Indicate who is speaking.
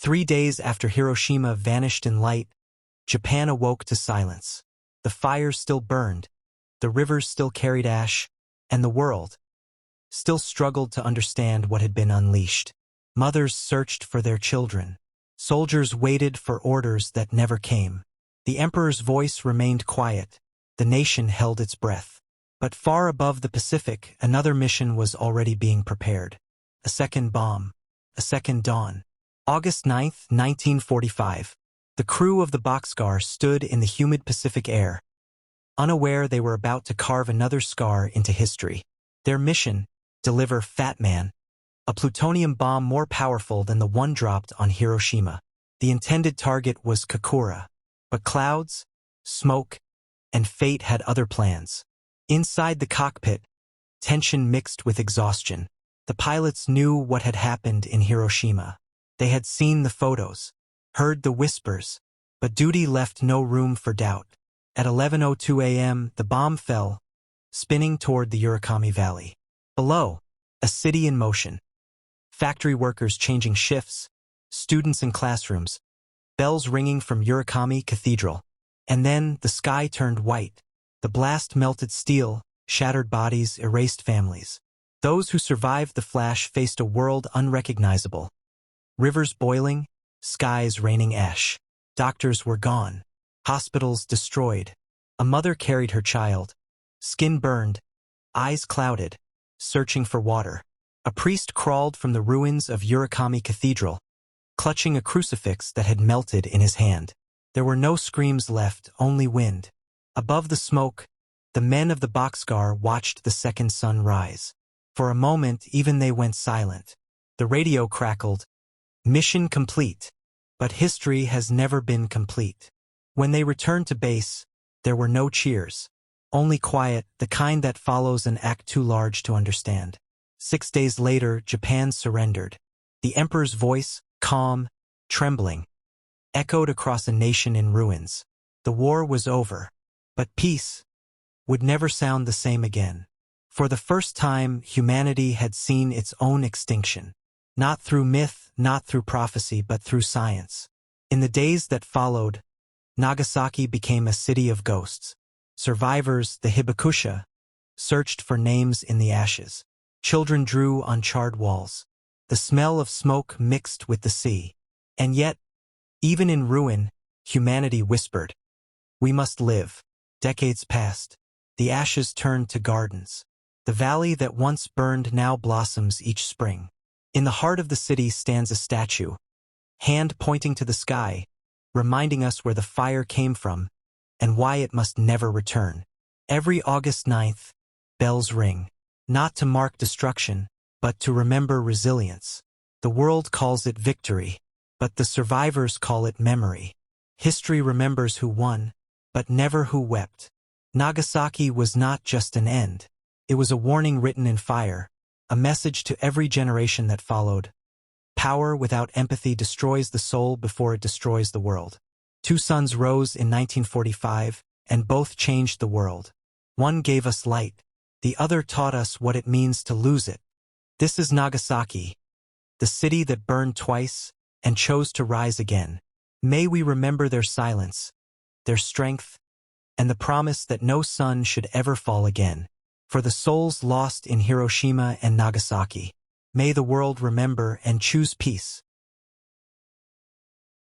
Speaker 1: 3 days after Hiroshima vanished in light, Japan awoke to silence. The fires still burned, the rivers still carried ash, and the world still struggled to understand what had been unleashed. Mothers searched for their children. Soldiers waited for orders that never came. The emperor's voice remained quiet. The nation held its breath. But far above the Pacific, another mission was already being prepared. A second bomb. A second dawn. August 9, 1945. The crew of the boxcar stood in the humid Pacific air, unaware they were about to carve another scar into history. Their mission: deliver Fat Man, a plutonium bomb more powerful than the one dropped on Hiroshima. The intended target was Kokura, but clouds, smoke, and fate had other plans. Inside the cockpit, tension mixed with exhaustion. The pilots knew what had happened in Hiroshima. They had seen the photos, heard the whispers, but duty left no room for doubt. At 11:02 a.m., the bomb fell, spinning toward the Urakami Valley. Below, a city in motion. Factory workers changing shifts, students in classrooms, bells ringing from Urakami Cathedral. And then the sky turned white. The blast melted steel, shattered bodies, erased families. Those who survived the flash faced a world unrecognizable. Rivers boiling, skies raining ash. Doctors were gone. Hospitals destroyed. A mother carried her child, skin burned, eyes clouded, searching for water. A priest crawled from the ruins of Urakami Cathedral, clutching a crucifix that had melted in his hand. There were no screams left, only wind. Above the smoke, the men of the boxcar watched the second sun rise. For a moment, even they went silent. The radio crackled, "Mission complete." But history has never been complete. When they returned to base, there were no cheers. Only quiet, the kind that follows an act too large to understand. 6 days later, Japan surrendered. The emperor's voice, calm, trembling, echoed across a nation in ruins. The war was over, but peace would never sound the same again. For the first time, humanity had seen its own extinction. Not through myth, not through prophecy, but through science. In the days that followed, Nagasaki became a city of ghosts. Survivors, the hibakusha, searched for names in the ashes. Children drew on charred walls. The smell of smoke mixed with the sea. And yet, even in ruin, humanity whispered, "We must live." Decades passed. The ashes turned to gardens. The valley that once burned now blossoms each spring. In the heart of the city stands a statue, hand pointing to the sky, reminding us where the fire came from and why it must never return. Every August 9th, bells ring, not to mark destruction, but to remember resilience. The world calls it victory, but the survivors call it memory. History remembers who won, but never who wept. Nagasaki was not just an end. It was a warning written in fire, a message to every generation that followed. Power without empathy destroys the soul before it destroys the world. 2 suns rose in 1945, and both changed the world. One gave us light. The other taught us what it means to lose it. This is Nagasaki, the city that burned twice and chose to rise again. May we remember their silence, their strength, and the promise that no sun should ever fall again. For the souls lost in Hiroshima and Nagasaki, may the world remember and choose peace.